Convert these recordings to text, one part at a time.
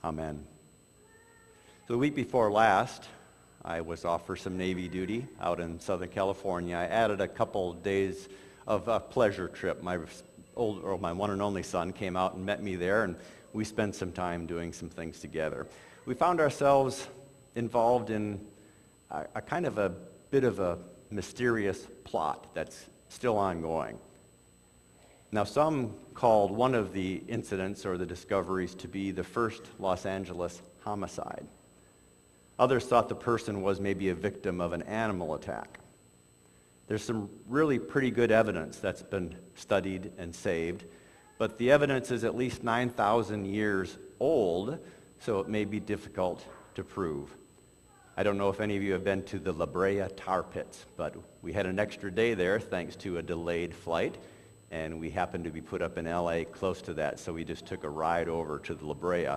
Amen. So the week before last, I was off for some Navy duty out in Southern California. I added a couple days of a pleasure trip. My one and only son came out and met me there, and we spent some time doing some things together. We found ourselves involved in a kind of a bit of a mysterious plot that's still ongoing. Now, some called one of the incidents or the discoveries to be the first Los Angeles homicide. Others thought the person was maybe a victim of an animal attack. There's some really pretty good evidence that's been studied and saved, but the evidence is at least 9,000 years old, so it may be difficult to prove. I don't know if any of you have been to the La Brea tar pits, but we had an extra day there thanks to a delayed flight, and we happened to be put up in LA close to that, so we just took a ride over to the La Brea.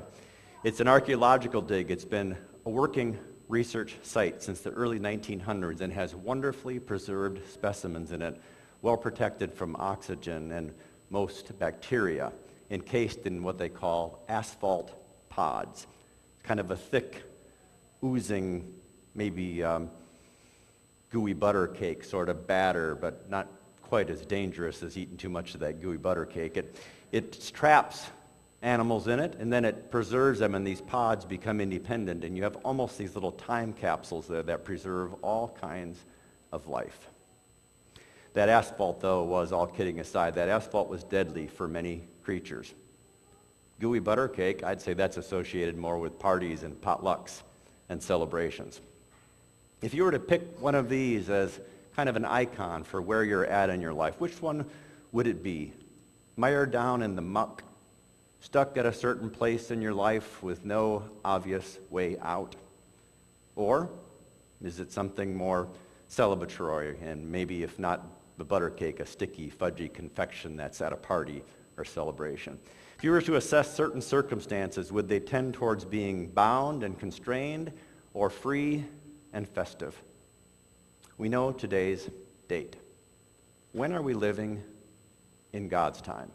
It's an archaeological dig. It's been a working research site since the early 1900s and has wonderfully preserved specimens in it, well protected from oxygen and most bacteria, encased in what they call asphalt pods. Kind of a thick, oozing, maybe gooey butter cake sort of batter, but not quite as dangerous as eating too much of that gooey butter cake. It traps animals in it, and then it preserves them, and these pods become independent, and you have almost these little time capsules there that preserve all kinds of life. That asphalt, though, was, all kidding aside, that asphalt was deadly for many creatures. Gooey butter cake, I'd say that's associated more with parties and potlucks and celebrations. If you were to pick one of these as kind of an icon for where you're at in your life, which one would it be? Mired down in the muck, stuck at a certain place in your life with no obvious way out? Or is it something more celebratory, and maybe if not the butter cake, a sticky, fudgy confection that's at a party or celebration? If you were to assess certain circumstances, would they tend towards being bound and constrained or free and festive? We know today's date. When are we living in God's time?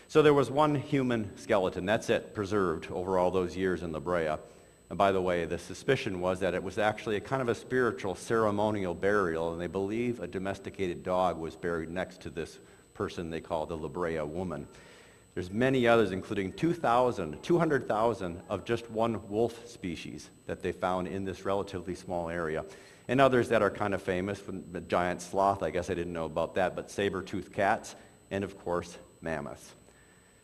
So there was one human skeleton, that's it, preserved over all those years in La Brea. And by the way, the suspicion was that it was actually a kind of a spiritual ceremonial burial, and they believe a domesticated dog was buried next to this person they call the La Brea woman. There's many others, including 200,000 of just one wolf species that they found in this relatively small area. And others that are kind of famous, the giant sloth, I guess I didn't know about that, but saber-toothed cats, and of course, mammoths.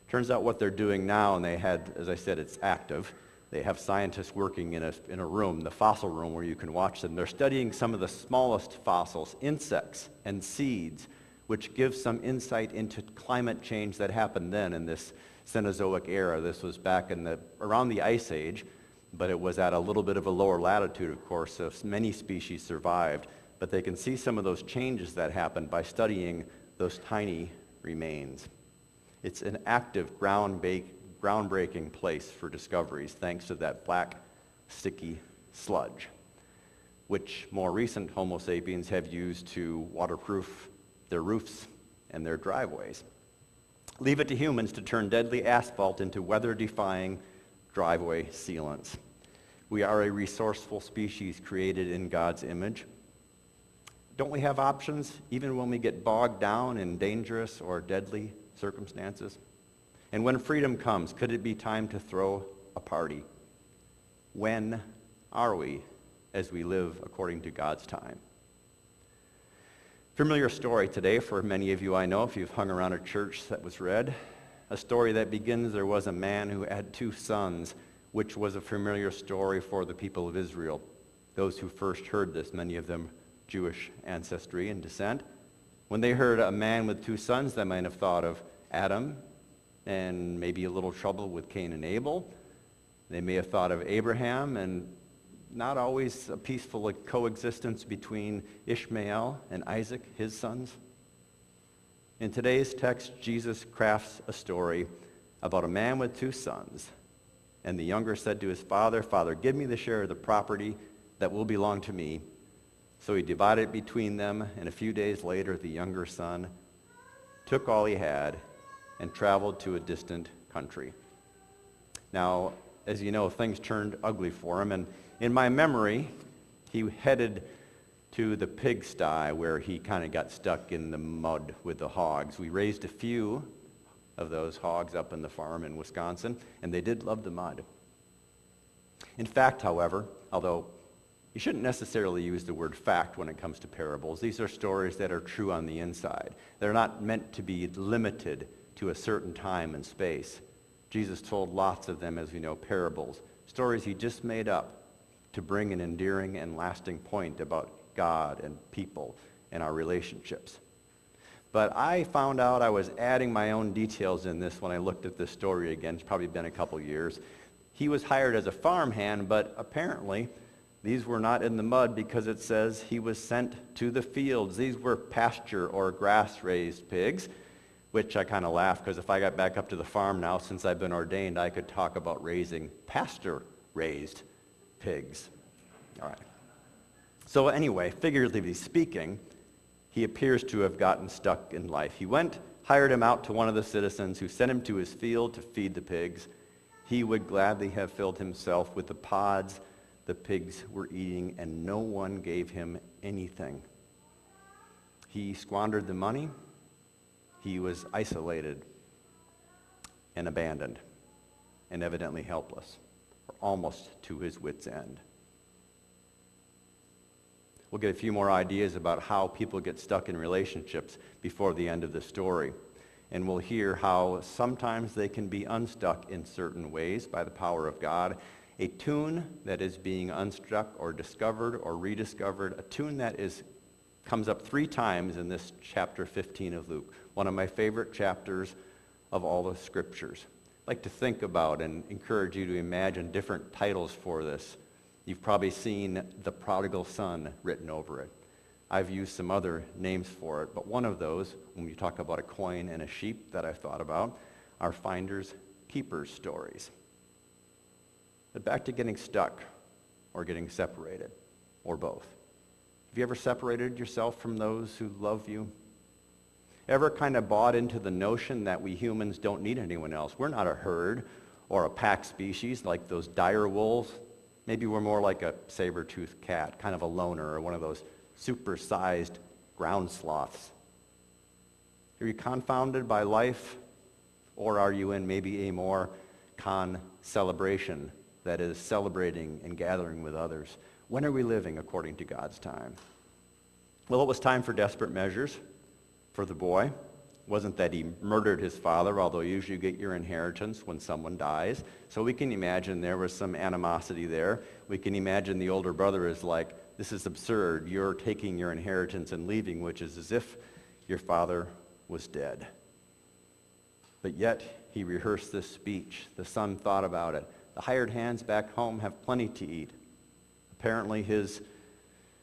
Turns out what they're doing now, and they had, as I said, it's active. They have scientists working in a room, the fossil room, where you can watch them. They're studying some of the smallest fossils, insects and seeds, which gives some insight into climate change that happened then in this Cenozoic era. This was back in around the Ice Age, but it was at a little bit of a lower latitude, of course, so many species survived. But they can see some of those changes that happened by studying those tiny remains. It's an active, groundbreaking place for discoveries, thanks to that black, sticky sludge, which more recent Homo sapiens have used to waterproof their roofs and their driveways. Leave it to humans to turn deadly asphalt into weather-defying driveway sealants. We are a resourceful species created in God's image. Don't we have options even when we get bogged down in dangerous or deadly circumstances? And when freedom comes, could it be time to throw a party? When are we as we live according to God's time? Familiar story today for many of you I know, if you've hung around a church that was read. A story that begins, there was a man who had 2 sons, which was a familiar story for the people of Israel. Those who first heard this, many of them Jewish ancestry and descent. When they heard a man with 2 sons, they might have thought of Adam and maybe a little trouble with Cain and Abel. They may have thought of Abraham and not always a peaceful coexistence between Ishmael and Isaac, his sons. In today's text, Jesus crafts a story about a man with 2 sons. And the younger said to his father, "Father, give me the share of the property that will belong to me." So he divided it between them, and a few days later, the younger son took all he had and traveled to a distant country. Now, as you know, things turned ugly for him, and in my memory, he headed to the pigsty where he kind of got stuck in the mud with the hogs. We raised a few of those hogs up in the farm in Wisconsin, and they did love the mud. In fact, however, although you shouldn't necessarily use the word fact when it comes to parables, these are stories that are true on the inside. They're not meant to be limited to a certain time and space. Jesus told lots of them, as we know, parables, stories he just made up to bring an endearing and lasting point about God and people and our relationships. But I found out I was adding my own details in this when I looked at this story again. It's probably been a couple years. He was hired as a farmhand, but apparently these were not in the mud because it says he was sent to the fields. These were pasture or grass-raised pigs, which I kind of laugh because if I got back up to the farm now, since I've been ordained, I could talk about raising pasture-raised pigs. All right. So anyway, figuratively speaking, he appears to have gotten stuck in life. He went, hired him out to one of the citizens who sent him to his field to feed the pigs. He would gladly have filled himself with the pods the pigs were eating, and no one gave him anything. He squandered the money. He was isolated and abandoned and evidently helpless, or almost to his wits' end. We'll get a few more ideas about how people get stuck in relationships before the end of the story. And we'll hear how sometimes they can be unstuck in certain ways by the power of God. A tune that is being unstuck or discovered or rediscovered, a tune that comes up 3 times in this chapter 15 of Luke, one of my favorite chapters of all the scriptures. I'd like to think about and encourage you to imagine different titles for this. You've probably seen The Prodigal Son written over it. I've used some other names for it, but one of those, when you talk about a coin and a sheep that I've thought about, are finders, keepers stories. But back to getting stuck or getting separated, or both. Have you ever separated yourself from those who love you? Ever kind of bought into the notion that we humans don't need anyone else? We're not a herd or a pack species like those dire wolves. Maybe we're more like a saber-toothed cat, kind of a loner, or one of those super-sized ground sloths. Are you confounded by life, or are you in maybe a more celebration, that is, celebrating and gathering with others? When are we living according to God's time? Well, it was time for desperate measures for the boy. It wasn't that he murdered his father, although usually you get your inheritance when someone dies. So we can imagine there was some animosity there. We can imagine the older brother is like, this is absurd. You're taking your inheritance and leaving, which is as if your father was dead. But yet, he rehearsed this speech. The son thought about it. The hired hands back home have plenty to eat. Apparently, his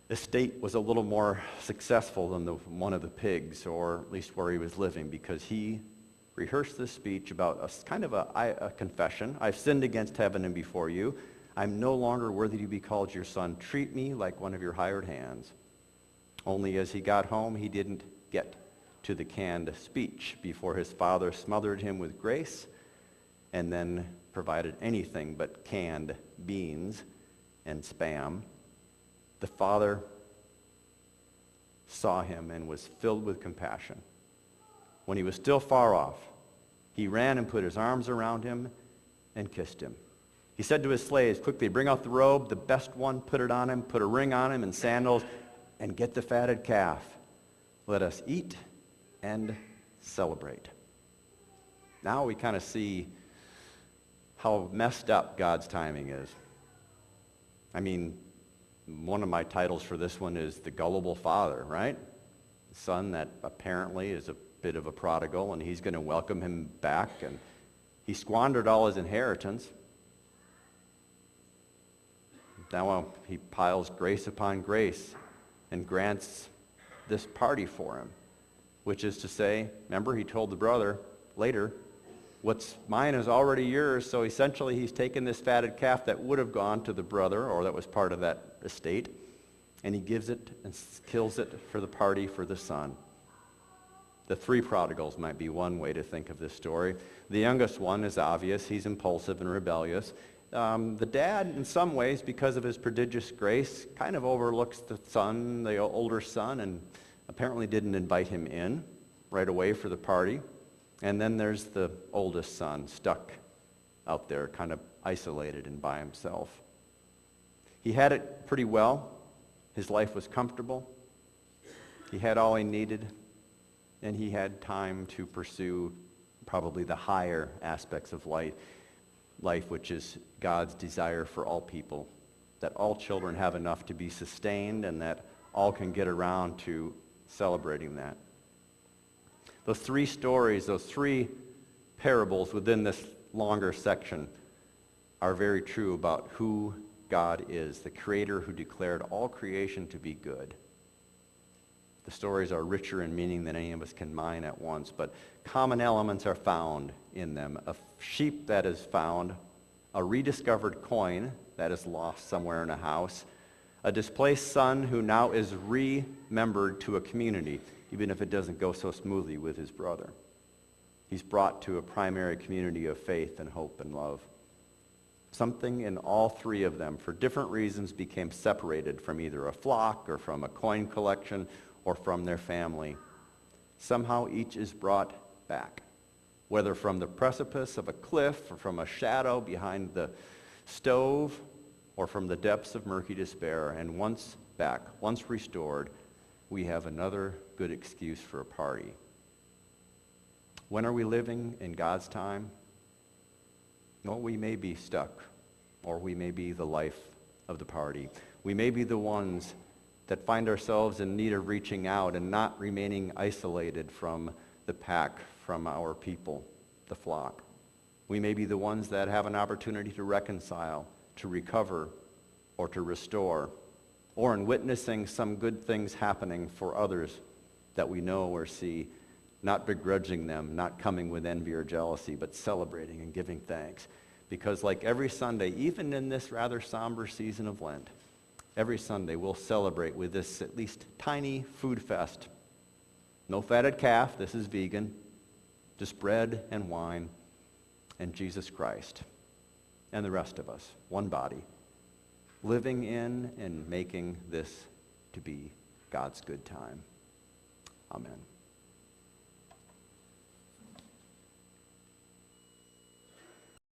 estate was a little more successful than one of the pigs, or at least where he was living, because he rehearsed this speech about a confession. I've sinned against heaven and before you. I'm no longer worthy to be called your son. Treat me like one of your hired hands. Only as he got home, he didn't get to the canned speech before his father smothered him with grace and then provided anything but canned beans and Spam. The father saw him and was filled with compassion. When he was still far off, he ran and put his arms around him and kissed him. He said to his slaves, quickly, bring out the robe, the best one, put it on him, put a ring on him and sandals, and get the fatted calf. Let us eat and celebrate. Now we kind of see how messed up God's timing is. I mean, one of my titles for this one is The Gullible Father, right? The son that apparently is a bit of a prodigal, and he's going to welcome him back, and he squandered all his inheritance. Now he piles grace upon grace and grants this party for him, which is to say, remember he told the brother later, what's mine is already yours. So essentially he's taken this fatted calf that would have gone to the brother, or that was part of that estate, and he gives it and kills it for the party for the son. The three prodigals might be one way to think of this story. The youngest one is obvious. He's impulsive and rebellious. The dad, in some ways, because of his prodigious grace, kind of overlooks the son, the older son, and apparently didn't invite him in right away for the party. And then there's the oldest son, stuck out there, kind of isolated and by himself. He had it pretty well. His life was comfortable. He had all he needed, and he had time to pursue probably the higher aspects of life, which is God's desire for all people, that all children have enough to be sustained and that all can get around to celebrating that. Those three stories, those three parables within this longer section are very true about who God is, the creator who declared all creation to be good. The stories are richer in meaning than any of us can mine at once, but common elements are found in them. A sheep that is found, a rediscovered coin that is lost somewhere in a house, a displaced son who now is remembered to a community, even if it doesn't go so smoothly with his brother. He's brought to a primary community of faith and hope and love. Something in all three of them, for different reasons, became separated from either a flock or from a coin collection or from their family. Somehow each is brought back, whether from the precipice of a cliff or from a shadow behind the stove or from the depths of murky despair. And once back, once restored, we have another good excuse for a party. When are we living in God's time? Well, we may be stuck, or we may be the life of the party. We may be the ones that find ourselves in need of reaching out and not remaining isolated from the pack, from our people, the flock. We may be the ones that have an opportunity to reconcile, to recover, or to restore, or in witnessing some good things happening for others that we know or see, not begrudging them, not coming with envy or jealousy, but celebrating and giving thanks. Because like every Sunday, even in this rather somber season of Lent, every Sunday we'll celebrate with this at least tiny food fest. No fatted calf, this is vegan, just bread and wine and Jesus Christ and the rest of us, one body, living in and making this to be God's good time. Amen.